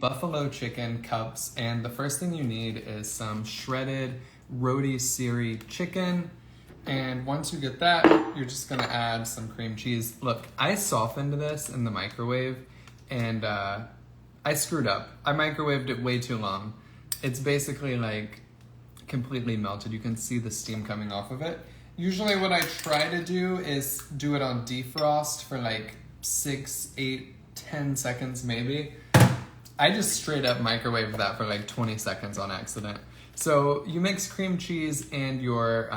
buffalo chicken cups, and the first thing you need is some shredded rotisserie chicken. And once you get that, you're just gonna add some cream cheese. Look, I softened this in the microwave, and I screwed up. I microwaved it way too long. It's basically like completely melted. You can see the steam coming off of it. Usually what I try to do is do it on defrost for like 6, 8, 10 seconds maybe. I just straight up microwaved that for like 20 seconds on accident. So you mix cream cheese and your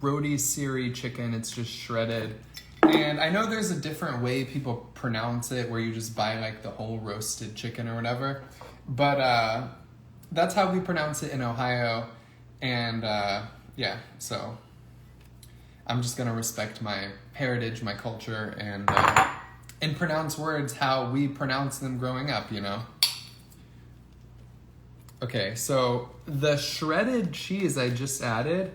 rotisserie chicken. It's just shredded. And I know there's a different way people pronounce it where you just buy like the whole roasted chicken or whatever. But that's how we pronounce it in Ohio. And yeah, so I'm just gonna respect my heritage, my culture, and pronounce words how we pronounce them growing up, you know? Okay, so the shredded cheese I just added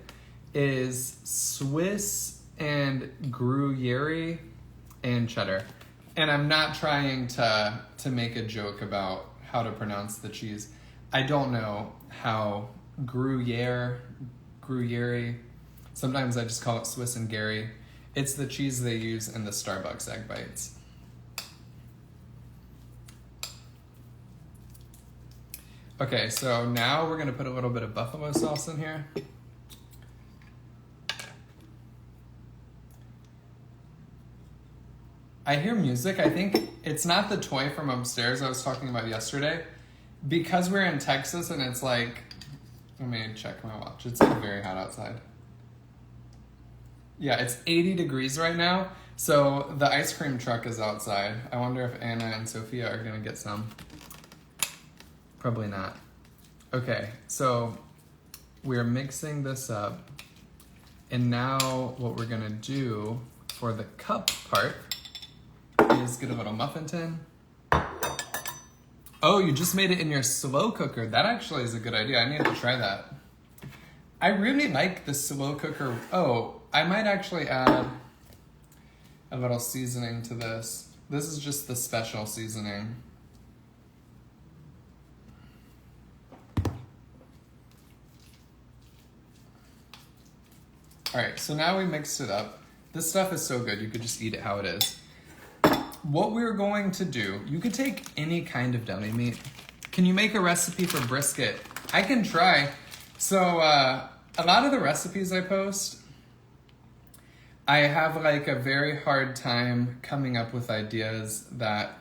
is Swiss and Gruyere and cheddar. And I'm not trying to make a joke about how to pronounce the cheese. I don't know how Gruyere, sometimes I just call it Swiss and Gary. It's the cheese they use in the Starbucks egg bites. Okay, so now we're gonna put a little bit of buffalo sauce in here. I hear music. I think it's not the toy from upstairs I was talking about yesterday. Because we're in Texas and it's like, let me check my watch. It's like very hot outside. Yeah, it's 80 degrees right now. So the ice cream truck is outside. I wonder if Anna and Sophia are gonna get some. Probably not. Okay, so we're mixing this up. And now what we're gonna do for the cup part is get a little muffin tin. Oh, you just made it in your slow cooker. That actually is a good idea. I need to try that. I really like the slow cooker. Oh, I might actually add a little seasoning to this. This is just the special seasoning. All right, so now we mixed it up. This stuff is so good, you could just eat it how it is. What we're going to do, you could take any kind of deli meat. Can you make a recipe for brisket? I can try. So a lot of the recipes I post, I have like a very hard time coming up with ideas that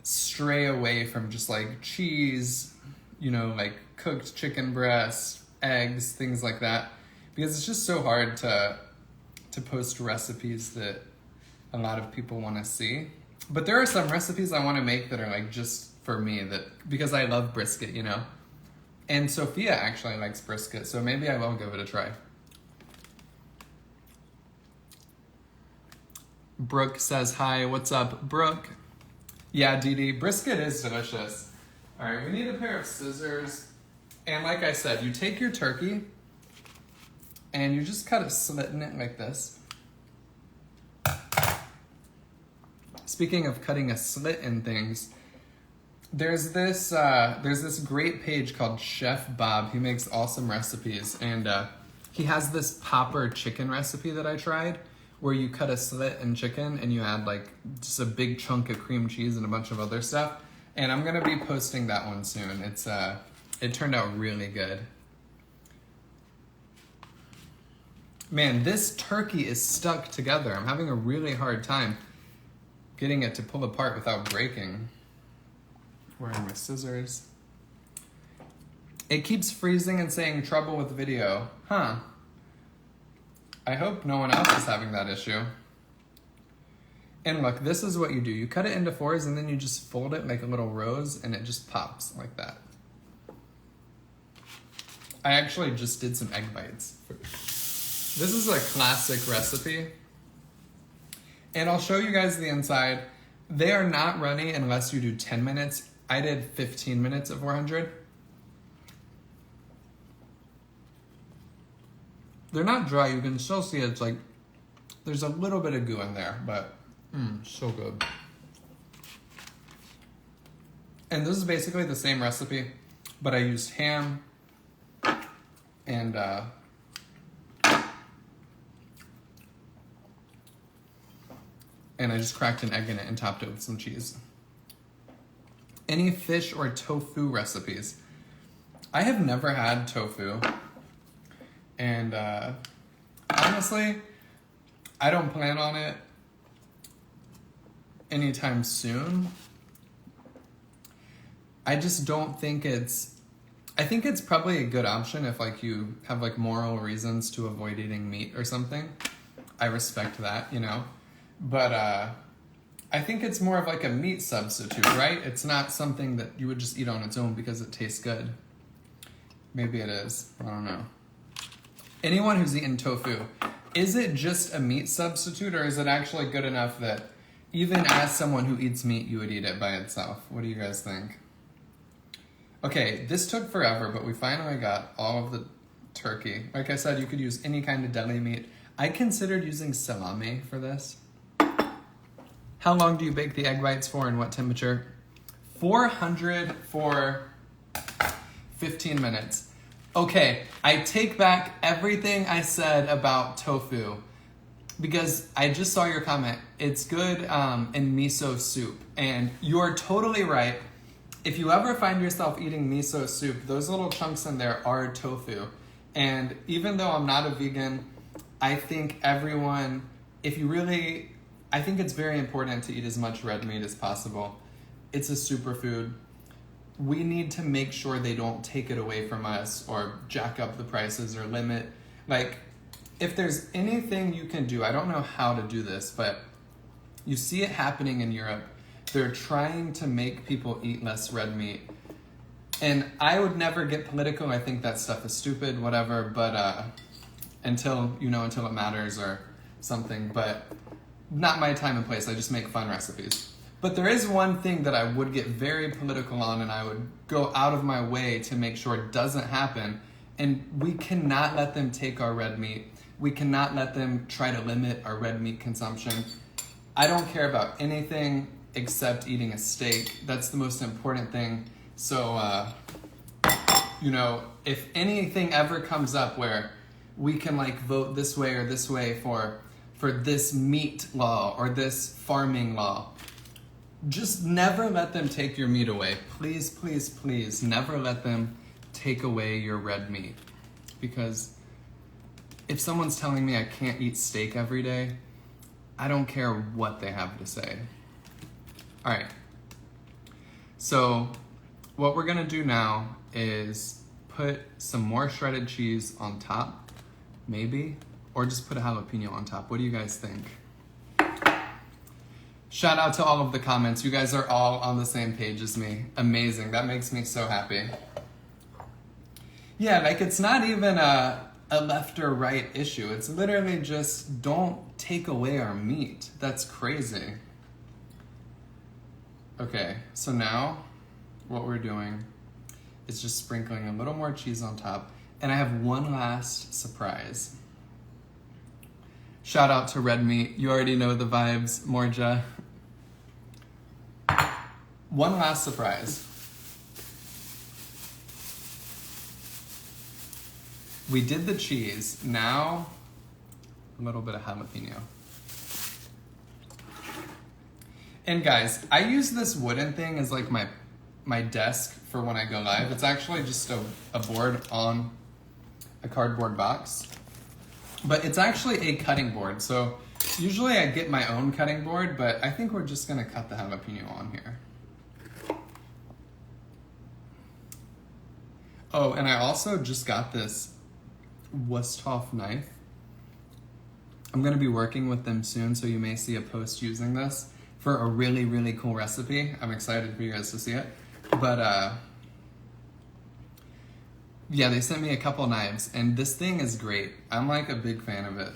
stray away from just like cheese, you know, like cooked chicken breast, eggs, things like that. Because it's just so hard to post recipes that a lot of people want to see. But there are some recipes I want to make that are like just for me, that because I love brisket, you know. And Sophia actually likes brisket, so maybe I will give it a try. Brooke says hi. What's up, Brooke? Yeah, Dee Dee, brisket is delicious. All right, we need a pair of scissors. And like I said, you take your turkey and you just cut a slit in it like this. Speaking of cutting a slit in things, there's this great page called Chef Bob. He makes awesome recipes, and he has this popper chicken recipe that I tried, where you cut a slit in chicken and you add like just a big chunk of cream cheese and a bunch of other stuff. And I'm gonna be posting that one soon. It turned out really good. Man, this turkey is stuck together. I'm having a really hard time getting it to pull apart without breaking. Where are my scissors? It keeps freezing and saying trouble with video. Huh. I hope no one else is having that issue. And look, this is what you do. You cut it into fours and then you just fold it like a little rose and it just pops like that. I actually just did some egg bites. This is a classic recipe. And I'll show you guys the inside. They are not runny unless you do 10 minutes. I did 15 minutes at 400. They're not dry. You can still see it's like, there's a little bit of goo in there, but so good. And this is basically the same recipe, but I used ham and I just cracked an egg in it and topped it with some cheese. Any fish or tofu recipes? I have never had tofu. And honestly, I don't plan on it anytime soon. I just don't think I think it's probably a good option if like you have like moral reasons to avoid eating meat or something. I respect that, you know. But I think it's more of like a meat substitute, right? It's not something that you would just eat on its own because it tastes good. Maybe it is. I don't know. Anyone who's eaten tofu, is it just a meat substitute or is it actually good enough that even as someone who eats meat, you would eat it by itself? What do you guys think? Okay, this took forever, but we finally got all of the turkey. Like I said, you could use any kind of deli meat. I considered using salami for this. How long do you bake the egg whites for and what temperature? 400 for 15 minutes. Okay, I take back everything I said about tofu because I just saw your comment. It's good in miso soup, and you're totally right. If you ever find yourself eating miso soup, those little chunks in there are tofu. And even though I'm not a vegan, I think everyone, I think it's very important to eat as much red meat as possible. It's a superfood. We need to make sure they don't take it away from us or jack up the prices or limit. Like, if there's anything you can do, I don't know how to do this, but you see it happening in Europe. They're trying to make people eat less red meat. And I would never get political. I think that stuff is stupid, whatever, but until it matters or something. But not my time and place. I just make fun recipes. But there is one thing that I would get very political on, and I would go out of my way to make sure it doesn't happen. And we cannot let them take our red meat. We cannot let them try to limit our red meat consumption. I don't care about anything except eating a steak. That's the most important thing. So, if anything ever comes up where we can like vote this way or this way for this meat law or this farming law, just never let them take your meat away. Please, please, please, never let them take away your red meat. Because if someone's telling me I can't eat steak every day, I don't care what they have to say. All right. So what we're gonna do now is put some more shredded cheese on top, maybe, or just put a jalapeno on top. What do you guys think? Shout out to all of the comments. You guys are all on the same page as me. Amazing. That makes me so happy. Yeah, like it's not even a left or right issue. It's literally just don't take away our meat. That's crazy. Okay, so now what we're doing is just sprinkling a little more cheese on top. And I have one last surprise. Shout out to red meat. You already know the vibes, Morja. One last surprise. We did the cheese. Now, a little bit of jalapeno. And guys, I use this wooden thing as like my desk for when I go live. It's actually just a board on a cardboard box. But it's actually a cutting board. So usually I get my own cutting board, but I think we're just gonna cut the jalapeno on here. Oh, and I also just got this Westhoff knife. I'm gonna be working with them soon, so you may see a post using this for a really, really cool recipe. I'm excited for you guys to see it. But yeah, they sent me a couple knives, and this thing is great. I'm like a big fan of it.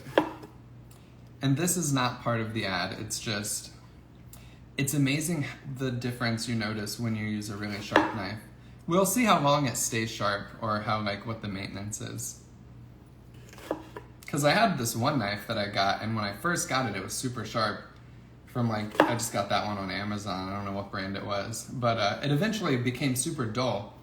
And this is not part of the ad. It's amazing the difference you notice when you use a really sharp knife. We'll see how long it stays sharp or what the maintenance is. Because I had this one knife that I got, and when I first got it, it was super sharp from like, I just got that one on Amazon. I don't know what brand it was, but it eventually became super dull.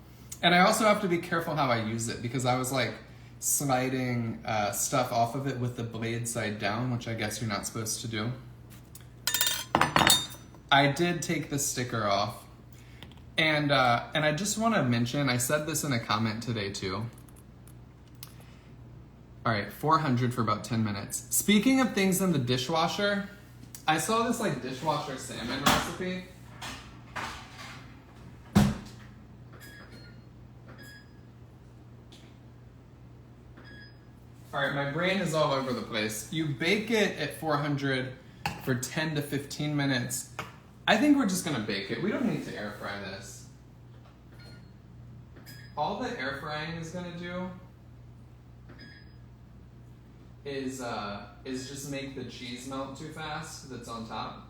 And I also have to be careful how I use it because I was like sliding stuff off of it with the blade side down, which I guess you're not supposed to do. I did take the sticker off. And I just want to mention, I said this in a comment today too. All right, 400 for about 10 minutes. Speaking of things in the dishwasher, I saw this like dishwasher salmon recipe. All right, my brain is all over the place. You bake it at 400 for 10 to 15 minutes. I think we're just gonna bake it. We don't need to air fry this. All the air frying is gonna do is just make the cheese melt too fast that's on top.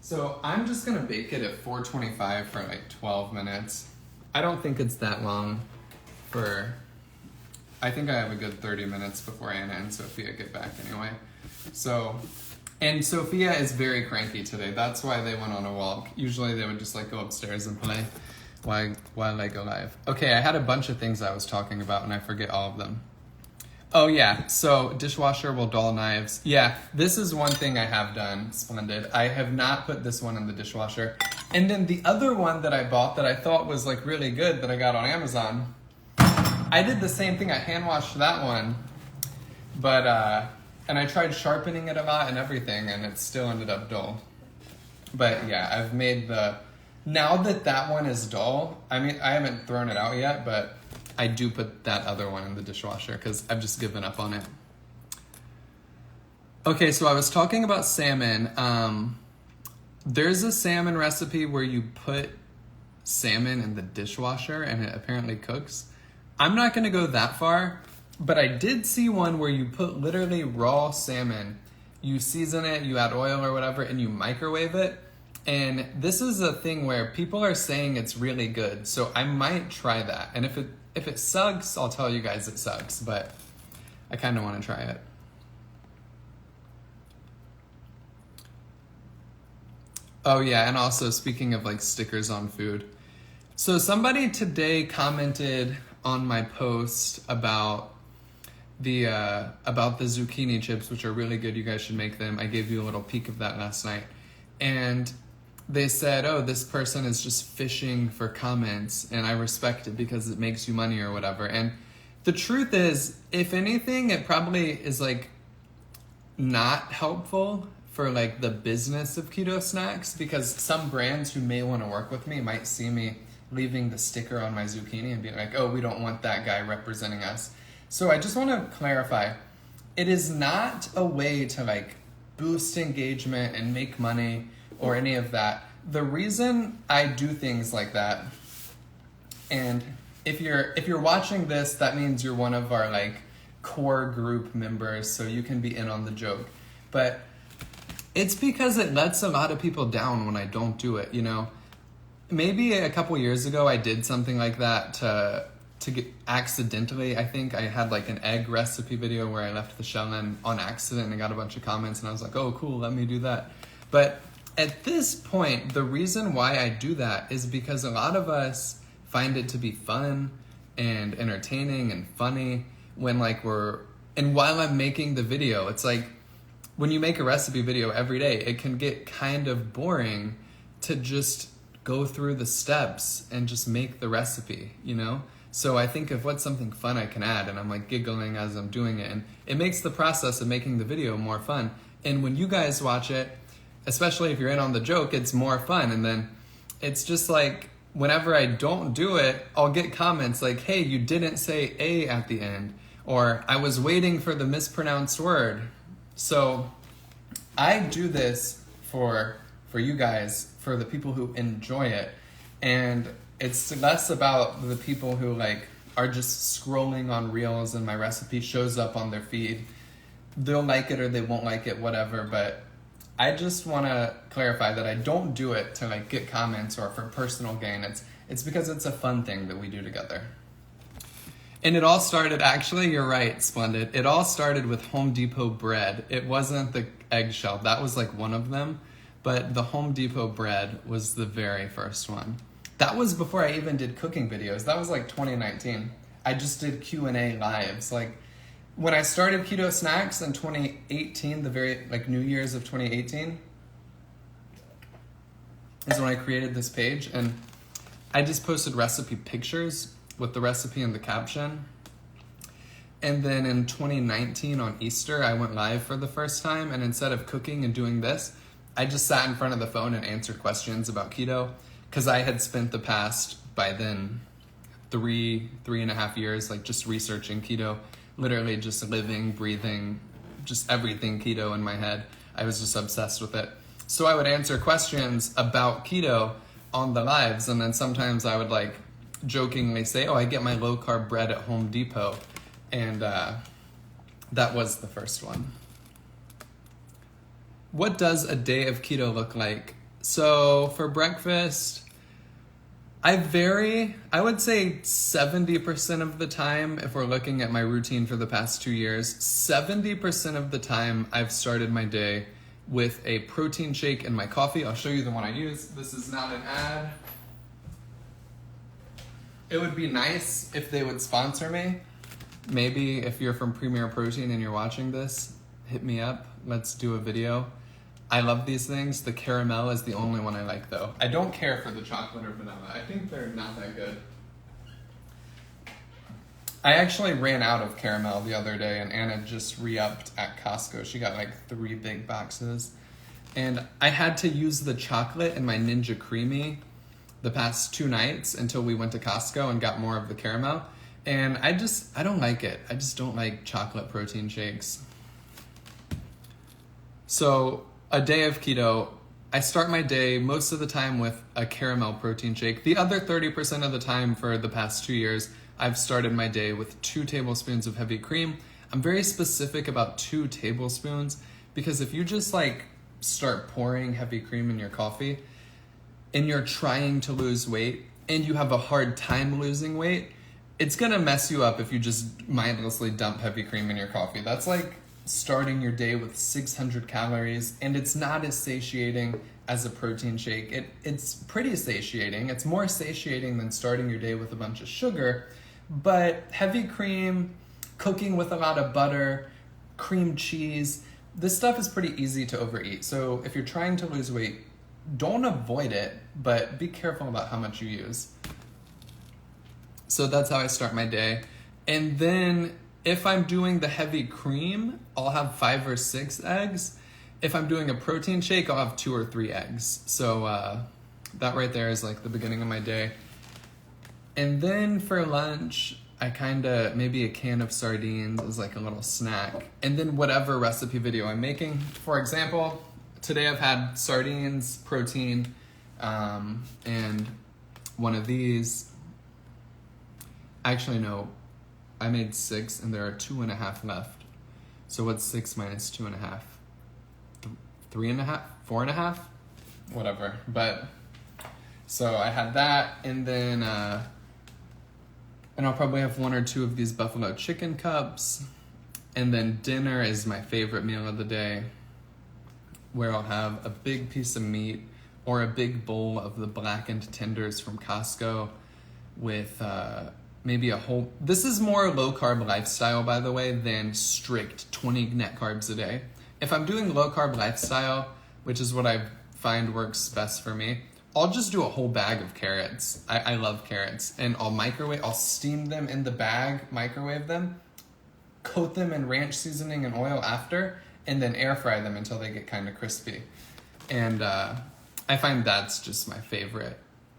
So I'm just gonna bake it at 425 for like 12 minutes. I don't think it's that long I think I have a good 30 minutes before Anna and Sophia get back anyway. So, and Sophia is very cranky today. That's why they went on a walk. Usually they would just like go upstairs and play while I go live. Okay, I had a bunch of things I was talking about and I forget all of them. Oh yeah, so dishwasher will dull knives. Yeah, this is one thing I have done, splendid. I have not put this one in the dishwasher. And then the other one that I bought that I thought was like really good that I got on Amazon, I did the same thing. I hand washed that one, but and I tried sharpening it a lot and everything, and it still ended up dull. But yeah, I've made now that one is dull, I mean, I haven't thrown it out yet, but I do put that other one in the dishwasher because I've just given up on it. Okay, so I was talking about salmon. There's a salmon recipe where you put salmon in the dishwasher and it apparently cooks. I'm not going to go that far, but I did see one where you put literally raw salmon, you season it, you add oil or whatever, and you microwave it. And this is a thing where people are saying it's really good, so I might try that. And if it sucks, I'll tell you guys it sucks, but I kind of want to try it. Oh yeah, and also speaking of like stickers on food. So somebody today commented on my post about the zucchini chips, which are really good. You guys should make them. I gave you a little peek of that last night. And they said, oh, this person is just fishing for comments, and I respect it because it makes you money or whatever. And the truth is, if anything, it probably is like not helpful for like the business of keto snacks, because some brands who may want to work with me might see me leaving the sticker on my zucchini and being like, oh, we don't want that guy representing us. So I just want to clarify, it is not a way to like boost engagement and make money or any of that. The reason I do things like that, and if you're watching this, that means you're one of our like core group members, so you can be in on the joke. But it's because it lets a lot of people down when I don't do it, you know? Maybe a couple years ago I did something like that to get accidentally. I think I had like an egg recipe video where I left the shell in on accident and got a bunch of comments, and I was like, oh cool, let me do that. But at this point, the reason why I do that is because a lot of us find it to be fun and entertaining and funny when like and while I'm making the video, it's like when you make a recipe video every day, it can get kind of boring to just go through the steps and just make the recipe, you know? So I think of what's something fun I can add, and I'm like giggling as I'm doing it, and it makes the process of making the video more fun. And when you guys watch it, especially if you're in on the joke, it's more fun. And then it's just like, whenever I don't do it, I'll get comments like, hey, you didn't say A at the end, or I was waiting for the mispronounced word. So I do this for you guys, for the people who enjoy it. And it's less about the people who like are just scrolling on reels and my recipe shows up on their feed. They'll like it or they won't like it, whatever. But I just want to clarify that I don't do it to like get comments or for personal gain. It's because it's a fun thing that we do together. And it all started, actually, you're right, Splendid. It all started with Home Depot bread. It wasn't the eggshell. That was like one of them. But the Home Depot bread was the very first one. That was before I even did cooking videos. That was like 2019. I just did Q&A lives. Like when I started Keto Snacks in 2018, the very like New Year's of 2018, is when I created this page, and I just posted recipe pictures with the recipe and the caption. And then in 2019 on Easter, I went live for the first time, and instead of cooking and doing this, I just sat in front of the phone and answered questions about keto, because I had spent the past, by then, three and a half years, like just researching keto, literally just living, breathing, just everything keto in my head. I was just obsessed with it. So I would answer questions about keto on the lives, and then sometimes I would like jokingly say, oh, I get my low carb bread at Home Depot. And that was the first one. What does a day of keto look like? So for breakfast, I would say 70% of the time, if we're looking at my routine for the past 2 years, 70% of the time I've started my day with a protein shake and my coffee. I'll show you the one I use. This is not an ad. It would be nice if they would sponsor me. Maybe if you're from Premier Protein and you're watching this, hit me up. Let's do a video. I love these things. The caramel is the only one I like though. I don't care for the chocolate or vanilla. I think they're not that good. I actually ran out of caramel the other day, and Anna just re-upped at Costco. She got like 3 big boxes. And I had to use the chocolate in my Ninja Creamy the past 2 nights until we went to Costco and got more of the caramel. And I don't like it. I just don't like chocolate protein shakes. So a day of keto, I start my day most of the time with a caramel protein shake. The other 30% of the time for the past 2 years, I've started my day with 2 tablespoons of heavy cream. I'm very specific about 2 tablespoons because if you just like start pouring heavy cream in your coffee and you're trying to lose weight and you have a hard time losing weight, it's gonna mess you up if you just mindlessly dump heavy cream in your coffee. That's like starting your day with 600 calories, and it's not as satiating as a protein shake. It's pretty satiating. It's more satiating than starting your day with a bunch of sugar, but heavy cream, cooking with a lot of butter, cream cheese, this stuff is pretty easy to overeat. So if you're trying to lose weight, don't avoid it, but be careful about how much you use. So that's how I start my day. And then if I'm doing the heavy cream, I'll have 5 or 6 eggs. If I'm doing a protein shake, I'll have 2 or 3 eggs. So that right there is like the beginning of my day. And then for lunch, I maybe a can of sardines is like a little snack. And then whatever recipe video I'm making. For example, today I've had sardines, protein, and one of these. Actually, no, I made 6 and there are 2.5 left. So what's 6 minus 2.5? 3.5? 4.5? Whatever. But so I had that, and then and I'll probably have 1 or 2 of these buffalo chicken cups. And then dinner is my favorite meal of the day, where I'll have a big piece of meat or a big bowl of the blackened tenders from Costco with maybe a whole... This is more low-carb lifestyle, by the way, than strict 20 net carbs a day. If I'm doing low-carb lifestyle, which is what I find works best for me, I'll just do a whole bag of carrots. I love carrots. And I'll steam them in the bag, microwave them, coat them in ranch seasoning and oil after, and then air fry them until they get kind of crispy. And I find that's just my favorite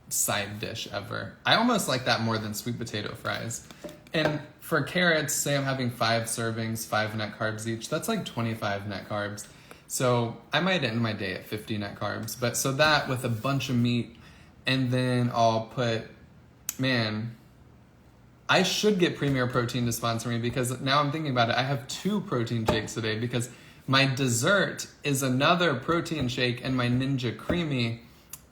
side dish ever. I almost like that more than sweet potato fries. And for carrots, say I'm having 5 servings, 5 net carbs each, that's like 25 net carbs. So I might end my day at 50 net carbs. But so that with a bunch of meat, and then I'll put, I should get Premier Protein to sponsor me, because now I'm thinking about it, I have 2 protein shakes today because my dessert is another protein shake and my Ninja Creamy.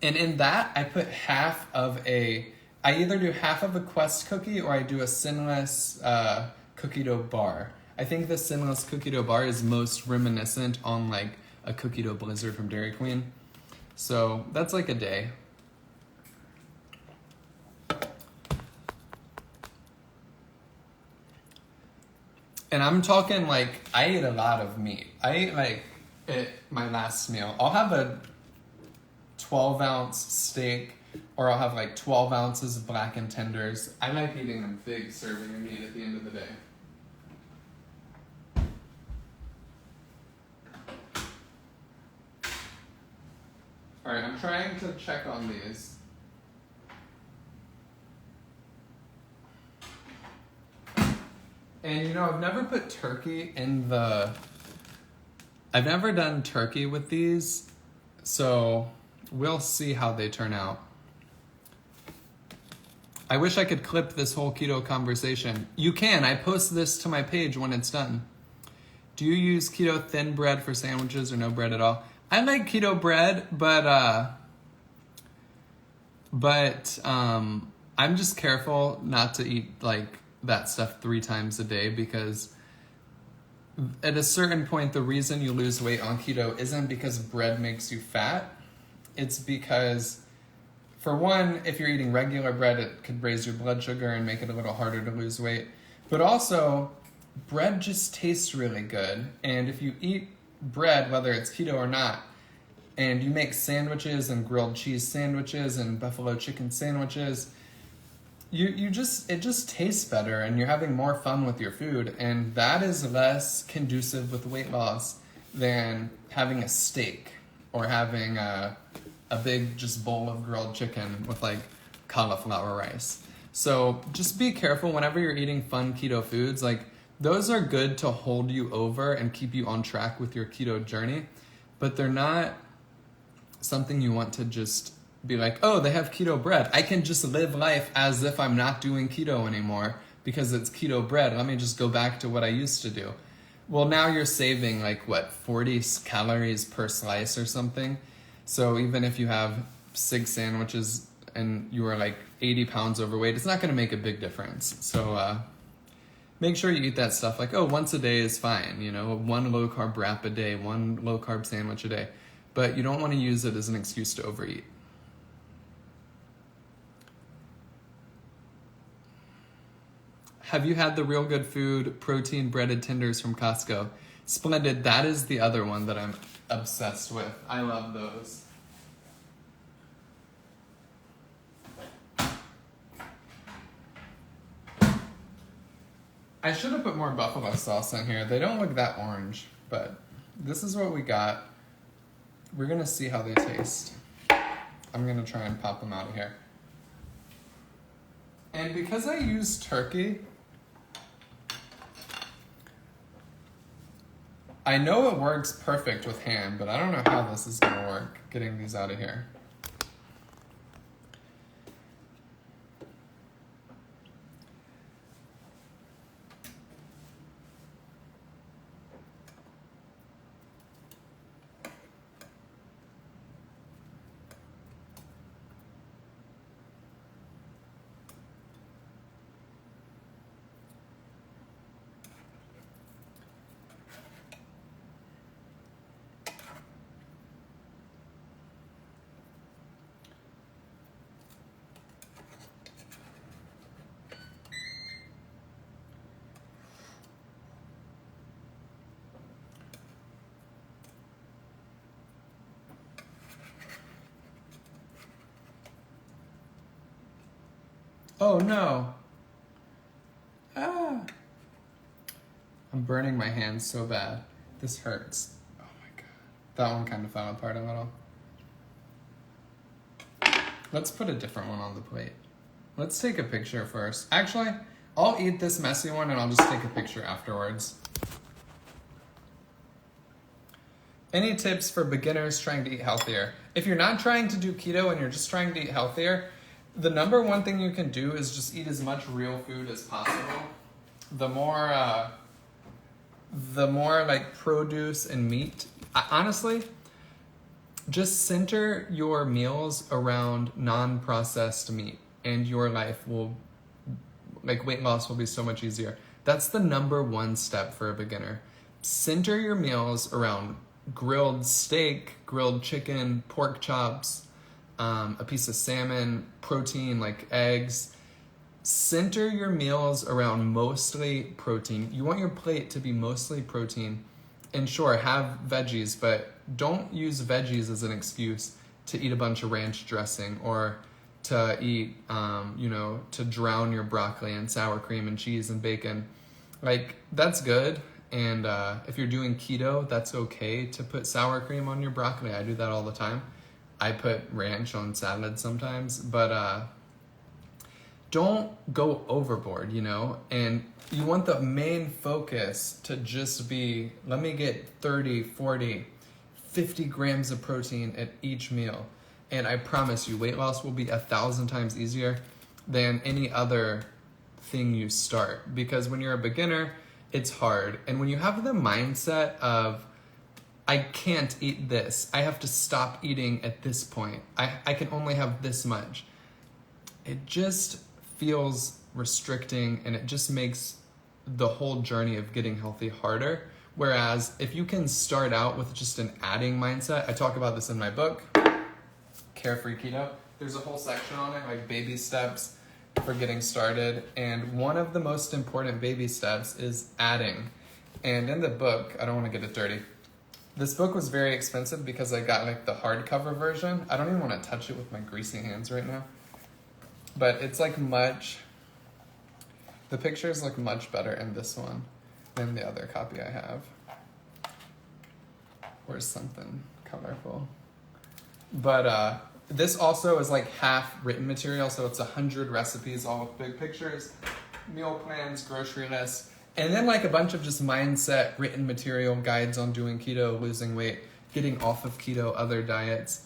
And in that, I put half of a I either do half of a Quest cookie or I do a sinless cookie dough bar. I think the sinless cookie dough bar is most reminiscent on like a cookie dough blizzard from Dairy Queen. So that's like a day. And I'm talking like, I ate a lot of meat. I ate like, at my last meal, I'll have a 12-ounce steak, or I'll have like 12 ounces of blackened tenders. I like eating a big serving of meat at the end of the day. All right, I'm trying to check on these. And you know, I've never put turkey in the... I've never done turkey with these, so we'll see how they turn out. I wish I could clip this whole keto conversation. You can. I post this to my page when it's done. Do you use keto thin bread for sandwiches or no bread at all? I like keto bread, but I'm just careful not to eat like that stuff 3 times a day, because at a certain point, the reason you lose weight on keto isn't because bread makes you fat. It's because, for one, if you're eating regular bread, it could raise your blood sugar and make it a little harder to lose weight. But also, bread just tastes really good. And if you eat bread, whether it's keto or not, and you make sandwiches and grilled cheese sandwiches and buffalo chicken sandwiches, it just tastes better, and you're having more fun with your food, and that is less conducive with weight loss than having a steak or having a big just bowl of grilled chicken with like cauliflower rice. So just be careful whenever you're eating fun keto foods. Like, those are good to hold you over and keep you on track with your keto journey, but they're not something you want to just be like, oh, they have keto bread, I can just live life as if I'm not doing keto anymore because it's keto bread. Let me just go back to what I used to do. Well, now you're saving like, what, 40 calories per slice or something. So even if you have 6 sandwiches and you are like 80 pounds overweight, it's not going to make a big difference. So make sure you eat that stuff like, oh, once a day is fine. You know, 1 low carb wrap a day, 1 low carb sandwich a day. But you don't want to use it as an excuse to overeat. Have you had the Real Good Food protein breaded tenders from Costco? Splendid. That is the other one that I'm obsessed with. I love those. I should have put more buffalo sauce in here. They don't look that orange, but this is what we got. We're going to see how they taste. I'm going to try and pop them out of here. And because I use turkey, I know it works perfect with ham, but I don't know how this is going to work, getting these out of here. Oh no. Ah. I'm burning my hands so bad. This hurts. Oh my god. That one kind of fell apart a little. Let's put a different one on the plate. Let's take a picture first. Actually, I'll eat this messy one and I'll just take a picture afterwards. Any tips for beginners trying to eat healthier? If you're not trying to do keto and you're just trying to eat healthier, the number one thing you can do is just eat as much real food as possible. The more like produce and meat. Honestly, just center your meals around non-processed meat. and your life will, like, weight loss will be so much easier. That's the number one step for a beginner. Center your meals around grilled steak, grilled chicken, pork chops, a piece of salmon, protein like eggs. Center your meals around mostly protein. You want your plate to be mostly protein. And sure, have veggies, but don't use veggies as an excuse to eat a bunch of ranch dressing or to eat, to drown your broccoli in sour cream and cheese and bacon. Like, that's good. And if you're doing keto, that's okay to put sour cream on your broccoli. I do that all the time. I put ranch on salad sometimes, but don't go overboard, and you want the main focus to just be, let me get 30, 40, 50 grams of protein at each meal. And I promise you, weight loss will be 1,000 times easier than any other thing you start. Because when you're a beginner, it's hard. And when you have the mindset of, I can't eat this, I have to stop eating at this point, I can only have this much, it just feels restricting, and it just makes the whole journey of getting healthy harder. Whereas if you can start out with just an adding mindset, I talk about this in my book, Carefree Keto. There's a whole section on it, like baby steps for getting started. And one of the most important baby steps is adding. And in the book, I don't want to get it dirty. This book was very expensive because I got like the hardcover version. I don't even want to touch it with my greasy hands right now. But it's like the pictures look much better in this one than the other copy I have. Or something colorful. But this also is like half written material, so it's 100 recipes, all with big pictures, meal plans, grocery lists, and then like a bunch of just mindset written material, guides on doing keto, losing weight, getting off of keto, other diets.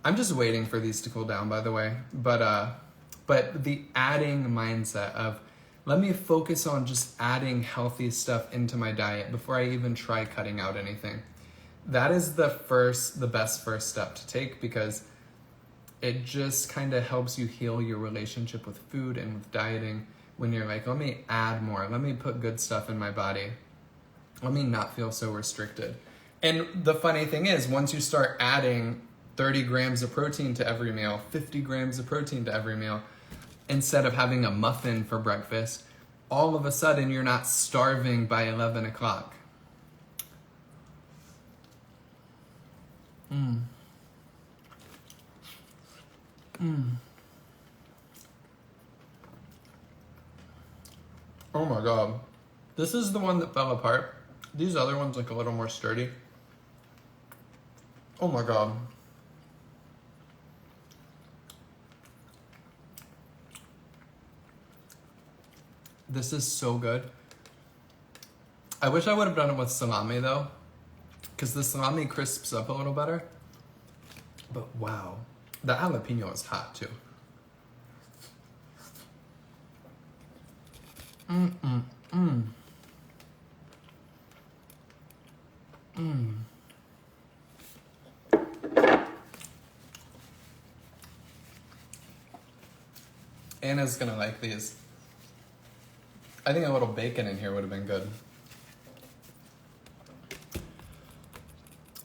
I'm just waiting for these to cool down, by the way. But the adding mindset of, let me focus on just adding healthy stuff into my diet before I even try cutting out anything. That is the best first step to take, because it just kind of helps you heal your relationship with food and with dieting when you're like, let me add more, let me put good stuff in my body, let me not feel so restricted. And the funny thing is, once you start adding 30 grams of protein to every meal, 50 grams of protein to every meal, instead of having a muffin for breakfast, all of a sudden you're not starving by 11 o'clock. Oh my God. This is the one that fell apart. These other ones look a little more sturdy. Oh my God. This is so good. I wish I would have done it with salami though, because the salami crisps up a little better. But wow, the jalapeno is hot too. Anna's gonna like these. I think a little bacon in here would have been good.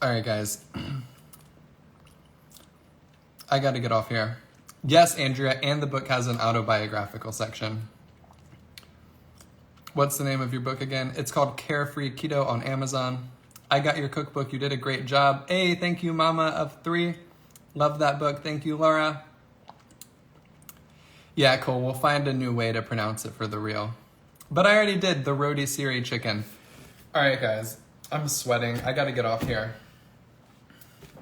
All right, guys. I got to get off here. Yes, Andrea, and the book has an autobiographical section. What's the name of your book again? It's called Carefree Keto on Amazon. I got your cookbook. You did a great job. Hey, thank you, Mama of 3. Love that book. Thank you, Laura. Yeah, cool. We'll find a new way to pronounce it for the real. But I already did the roti siri chicken. All right, guys. I'm sweating. I got to get off here.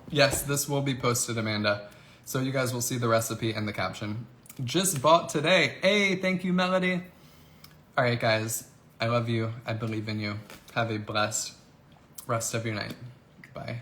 Yes, this will be posted, Amanda. So you guys will see the recipe and the caption. Just bought today. Hey, thank you, Melody. All right, guys. I love you. I believe in you. Have a blessed rest of your night. Bye.